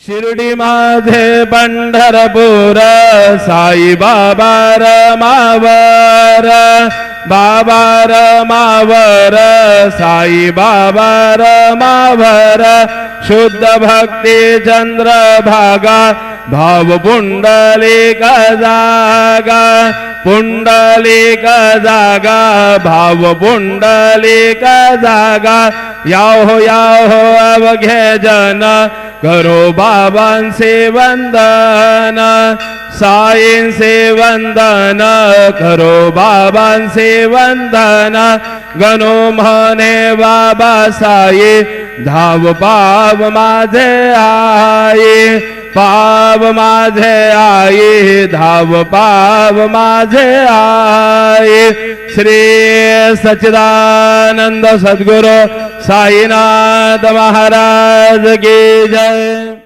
शिर्डी माझे पंढरपूर साई बाबा रमावर, बाबा रमावर साई बाबा रमावर, शुद्ध भक्ती चंद्र भागा भाव पुंडलिक जागा, पुंडलिक जागा भाव पुंडलिक जागा, याहो याहो अवघे जन करो बाबांचे वंदन, साईंचे वंदन करो बाबांचे वंदन, गणो म्हणे बाबा साई धाव पाव माझे आई, पाव माझे आई धाव पाव माझे आई। श्री सच्चिदानंद सद्गुरु साईनाथ महाराज की जय।